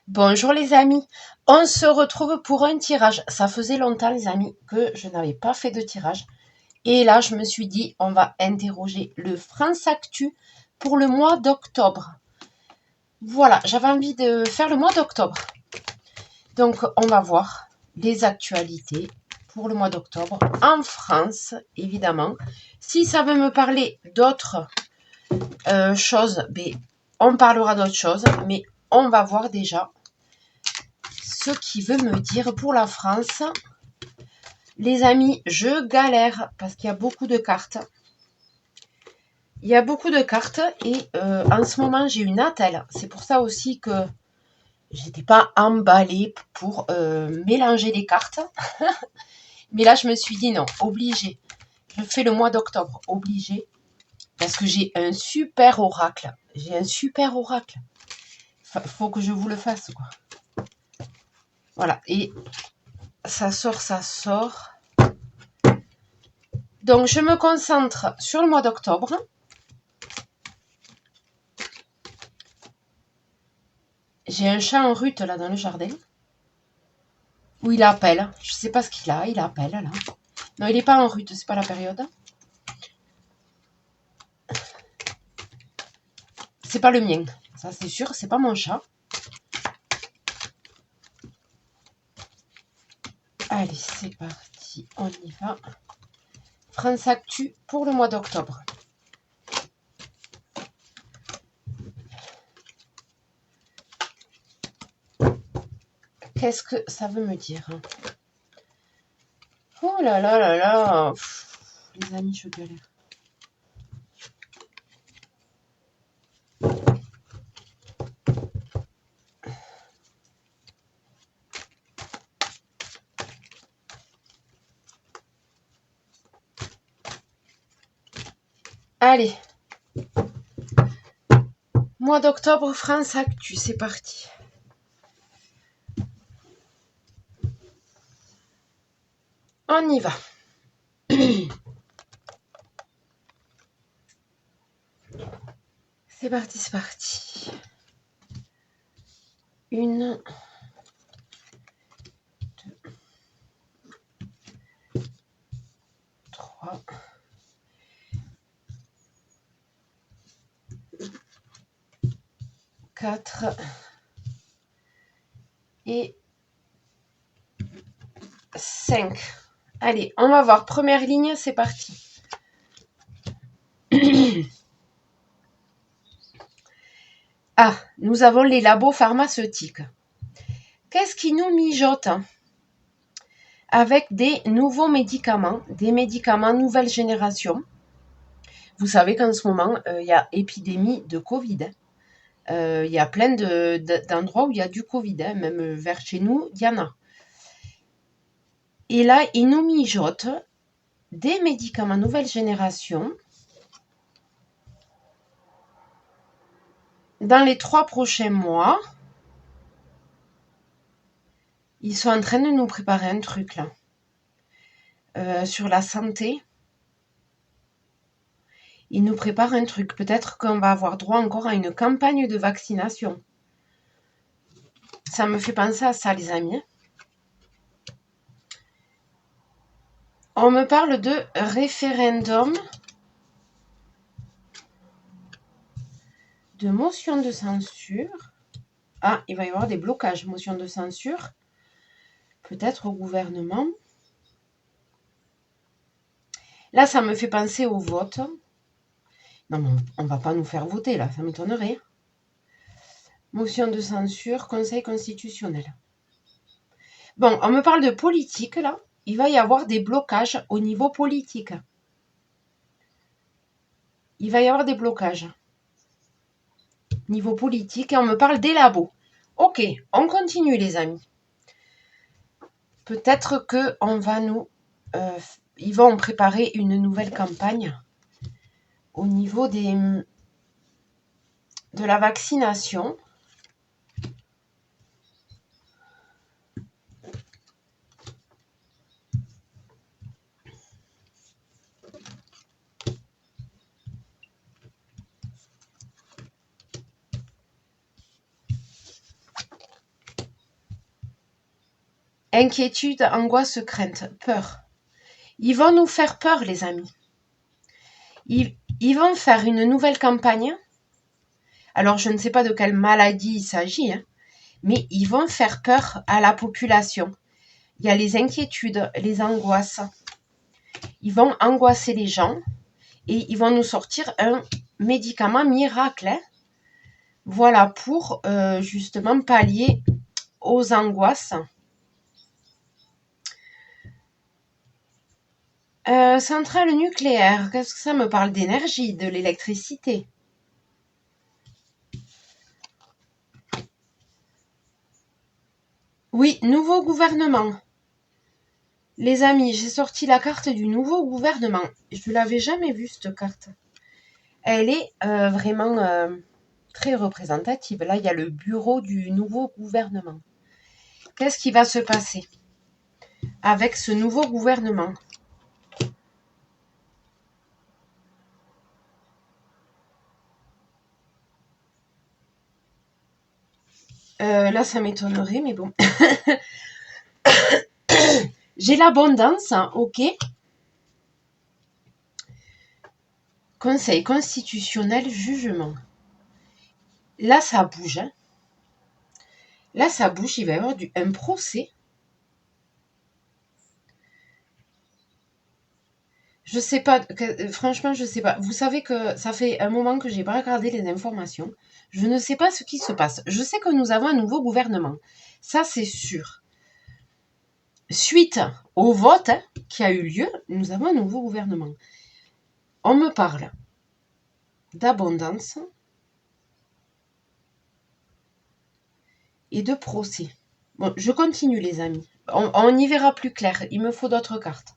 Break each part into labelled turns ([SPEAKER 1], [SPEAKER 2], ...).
[SPEAKER 1] Bonjour les amis, on se retrouve pour un tirage. Ça faisait longtemps les amis que je n'avais pas fait de tirage. Et là je me suis dit on va interroger le France Actu pour le mois d'octobre. Voilà, j'avais envie de faire le mois d'octobre. Donc on va voir les actualités pour le mois d'octobre en France évidemment. Si ça veut me parler d'autres choses, ben, on parlera d'autres choses. Mais on va voir déjà ce qui veut me dire pour la France. Les amis, je galère parce qu'il y a beaucoup de cartes. Il y a beaucoup de cartes et en ce moment j'ai une attelle. C'est pour ça aussi que j'étais pas emballée pour mélanger les cartes. Mais là je me suis dit non, obligé. Je fais le mois d'octobre, obligé. Parce que j'ai un super oracle. J'ai un super oracle. Faut que je vous le fasse quoi. Voilà, et ça sort, ça sort. Donc, je me concentre sur le mois d'octobre. J'ai un chat en rut là dans le jardin. Où il appelle. Je ne sais pas ce qu'il a. Il appelle là. Non, il n'est pas en rut. C'est pas la période. C'est pas le mien. Ça, c'est sûr. C'est pas mon chat. Allez, c'est parti. On y va. France Actu pour le mois d'octobre. Qu'est-ce que ça veut me dire? Oh là là là là. Pff, les amis, je galère. Allez. Mois d'octobre, France Actu. C'est parti. On y va. C'est parti, c'est parti. 1, 2, 3, 4 et 5. Allez, on va voir. Première ligne, c'est parti. Ah, nous avons les labos pharmaceutiques. Qu'est-ce qui nous mijote? Avec des nouveaux médicaments, des médicaments nouvelle génération. Vous savez qu'en ce moment, il y a épidémie de Covid. Il y a plein d'endroits où il y a du Covid. Même vers chez nous, il y en a. Et là, ils nous mijotent des médicaments nouvelle génération dans les 3 prochains mois. Ils sont en train de nous préparer un truc là. Sur la santé. Ils nous préparent un truc. Peut-être qu'on va avoir droit encore à une campagne de vaccination. Ça me fait penser à ça, les amis. On me parle de référendum, de motion de censure. Ah, il va y avoir des blocages, motion de censure. Peut-être au gouvernement. Là, ça me fait penser au vote. Non, mais on ne va pas nous faire voter, là, ça m'étonnerait. Motion de censure, Conseil constitutionnel. Bon, on me parle de politique, là. Il va y avoir des blocages au niveau politique. Il va y avoir des blocages. Niveau politique, et on me parle des labos. Ok, on continue, les amis. Peut-être que on va nous... ils vont préparer une nouvelle campagne au niveau de la vaccination. Inquiétude, angoisse, crainte, peur. Ils vont nous faire peur, les amis. Ils vont faire une nouvelle campagne. Alors, je ne sais pas de quelle maladie il s'agit, hein, mais ils vont faire peur à la population. Il y a les inquiétudes, les angoisses. Ils vont angoisser les gens et ils vont nous sortir un médicament miracle. Hein. Voilà, pour justement pallier aux angoisses. Centrale nucléaire, qu'est-ce que ça me parle d'énergie, de l'électricité? Oui, nouveau gouvernement. Les amis, j'ai sorti la carte du nouveau gouvernement. Je ne l'avais jamais vue, cette carte. Elle est vraiment très représentative. Là, il y a le bureau du nouveau gouvernement. Qu'est-ce qui va se passer avec ce nouveau gouvernement? Là, ça m'étonnerait, mais bon. J'ai l'abondance, hein, ok. Conseil constitutionnel, jugement. Là, ça bouge. Hein. Là, ça bouge. Il va y avoir un procès. Je sais pas, franchement, je sais pas. Vous savez que ça fait un moment que j'ai pas regardé les informations. Je ne sais pas ce qui se passe. Je sais que nous avons un nouveau gouvernement. Ça, c'est sûr. Suite au vote qui a eu lieu, nous avons un nouveau gouvernement. On me parle d'abondance et de procès. Bon, je continue, les amis. On y verra plus clair. Il me faut d'autres cartes.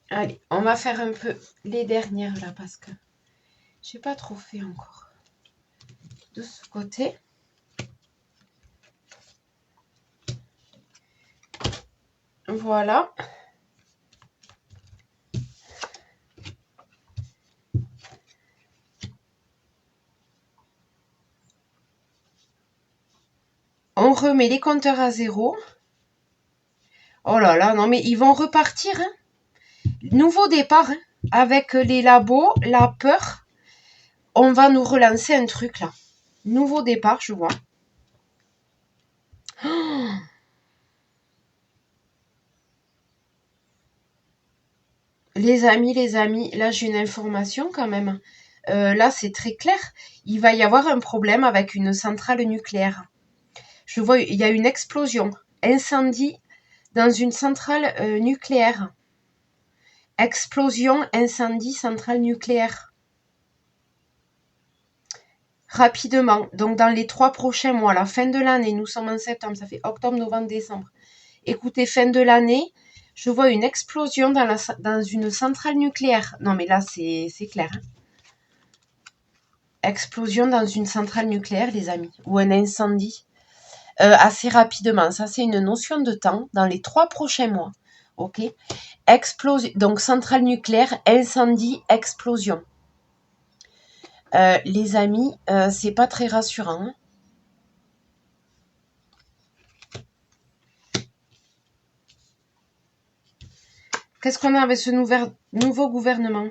[SPEAKER 1] Allez, on va faire un peu les dernières là parce que j'ai pas trop fait encore. De ce côté. Voilà. On remet les compteurs à zéro. Oh là là, non mais ils vont repartir. Hein. Nouveau départ hein, avec les labos, la peur. On va nous relancer un truc là. Nouveau départ, je vois. Oh, les amis, là j'ai une information quand même. Là c'est très clair. Il va y avoir un problème avec une centrale nucléaire. Je vois, il y a une explosion, incendie dans une centrale nucléaire. Explosion, incendie, centrale nucléaire. Rapidement, donc dans les 3 prochains mois, la fin de l'année, nous sommes en septembre, ça fait octobre, novembre, décembre. Écoutez, fin de l'année, je vois une explosion dans une centrale nucléaire. Non mais là, c'est clair. Hein. Explosion dans une centrale nucléaire, les amis, ou un incendie. Assez rapidement, ça c'est une notion de temps, dans les 3 prochains mois. Ok. Explosion, donc centrale nucléaire, incendie, explosion. Les amis, c'est pas très rassurant. Hein. Qu'est-ce qu'on a avec ce nouveau gouvernement?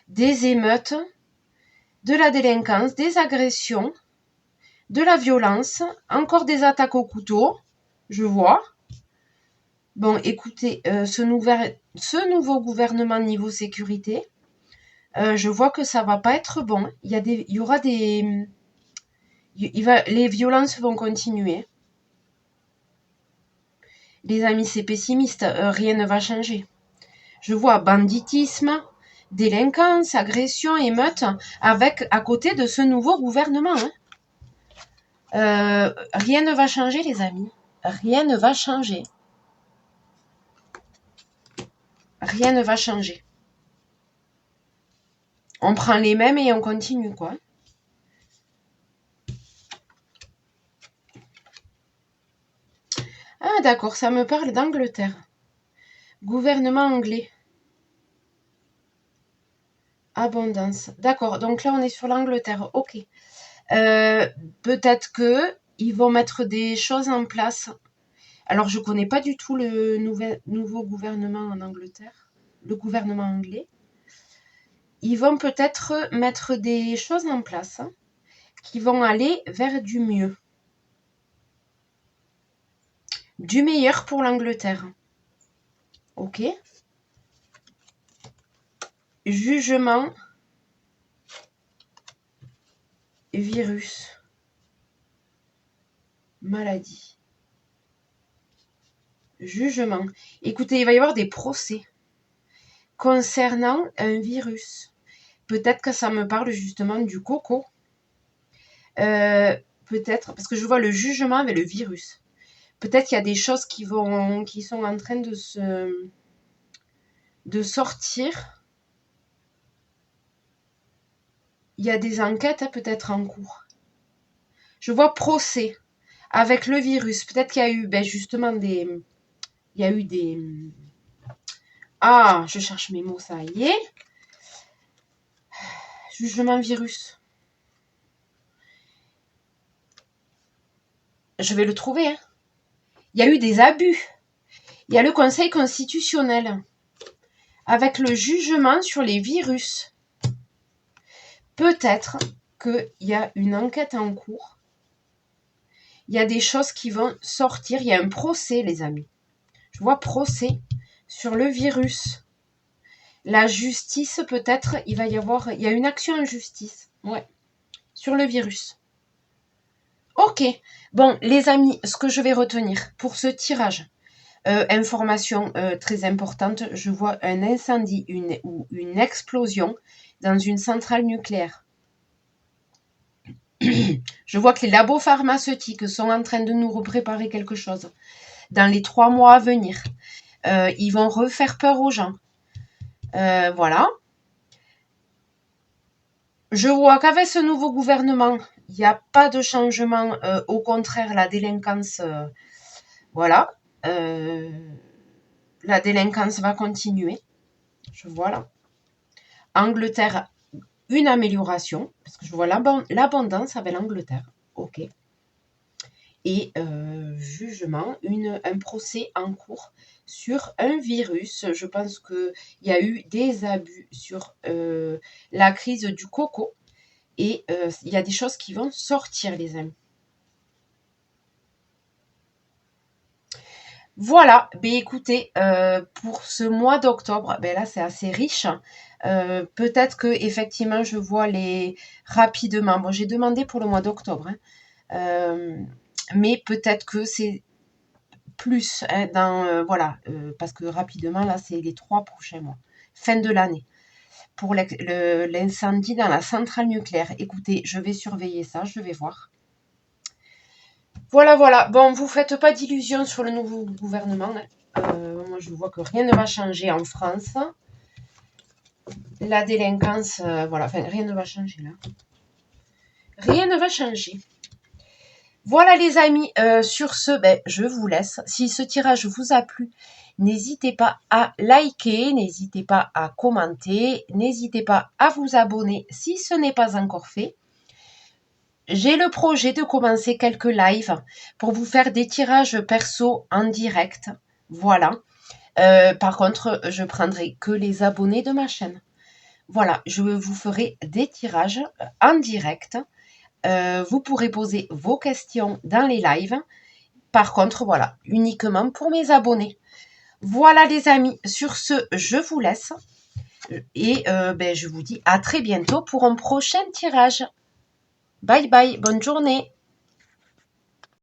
[SPEAKER 1] Des émeutes, de la délinquance, des agressions, de la violence, encore des attaques au couteau, je vois. Bon, écoutez, ce nouveau gouvernement niveau sécurité, je vois que ça va pas être bon. Il y aura des... les violences vont continuer. Les amis, c'est pessimiste, rien ne va changer. Je vois banditisme, délinquance, agression, émeute, avec à côté de ce nouveau gouvernement. Hein. Rien ne va changer, les amis. Rien ne va changer. Rien ne va changer. On prend les mêmes et on continue, quoi. Ah, d'accord, ça me parle d'Angleterre. Gouvernement anglais. Abondance. D'accord, donc là, on est sur l'Angleterre. Ok. Peut-être que ils vont mettre des choses en place. Alors, je connais pas du tout le nouveau gouvernement en Angleterre, le gouvernement anglais. Ils vont peut-être mettre des choses en place qui vont aller vers du mieux, du meilleur pour l'Angleterre. Ok. Jugement, virus, maladie. Jugement. Écoutez, il va y avoir des procès concernant un virus. Peut-être que ça me parle justement du coco. Peut-être, parce que je vois le jugement avec le virus. Peut-être qu'il y a des choses qui sont en train de sortir. Il y a des enquêtes peut-être en cours. Je vois procès avec le virus. Peut-être qu'il y a eu justement des... Il y a eu des... Ah, je cherche mes mots, ça y est. Jugement virus. Je vais le trouver. Hein. Il y a eu des abus. Il y a le Conseil constitutionnel avec le jugement sur les virus. Peut-être qu'il y a une enquête en cours. Il y a des choses qui vont sortir. Il y a un procès, les amis. Je vois procès sur le virus. La justice, peut-être, il y a une action en justice. Ouais. Sur le virus. Ok. Bon, les amis, ce que je vais retenir pour ce tirage. Information très importante, je vois un incendie ou une explosion dans une centrale nucléaire. Je vois que les labos pharmaceutiques sont en train de nous préparer quelque chose. Dans les 3 mois à venir, ils vont refaire peur aux gens. Voilà. Je vois qu'avec ce nouveau gouvernement, il n'y a pas de changement. Au contraire, la délinquance, voilà. La délinquance va continuer. Je vois là. Angleterre, une amélioration, parce que je vois l'abondance avec l'Angleterre. Ok. Et jugement, un procès en cours sur un virus. Je pense qu'il y a eu des abus sur la crise du coco. Et il y a des choses qui vont sortir, les amis. Voilà, écoutez, pour ce mois d'octobre, là c'est assez riche. Peut-être que effectivement je vois les rapidement. Bon, j'ai demandé pour le mois d'octobre, hein. Mais peut-être que c'est plus hein, voilà, parce que rapidement là c'est les 3 prochains mois, fin de l'année. Pour l'incendie dans la centrale nucléaire. Écoutez, je vais surveiller ça, je vais voir. Voilà. Bon, vous faites pas d'illusions sur le nouveau gouvernement. Moi, je vois que rien ne va changer en France. La délinquance, voilà, enfin, rien ne va changer là. Rien ne va changer. Voilà les amis, sur ce, je vous laisse. Si ce tirage vous a plu, n'hésitez pas à liker, n'hésitez pas à commenter, n'hésitez pas à vous abonner si ce n'est pas encore fait. J'ai le projet de commencer quelques lives pour vous faire des tirages perso en direct. Voilà. Par contre, je prendrai que les abonnés de ma chaîne. Voilà, je vous ferai des tirages en direct. Vous pourrez poser vos questions dans les lives. Par contre, voilà, uniquement pour mes abonnés. Voilà les amis, sur ce, je vous laisse. Et je vous dis à très bientôt pour un prochain tirage. Bye bye, bonne journée.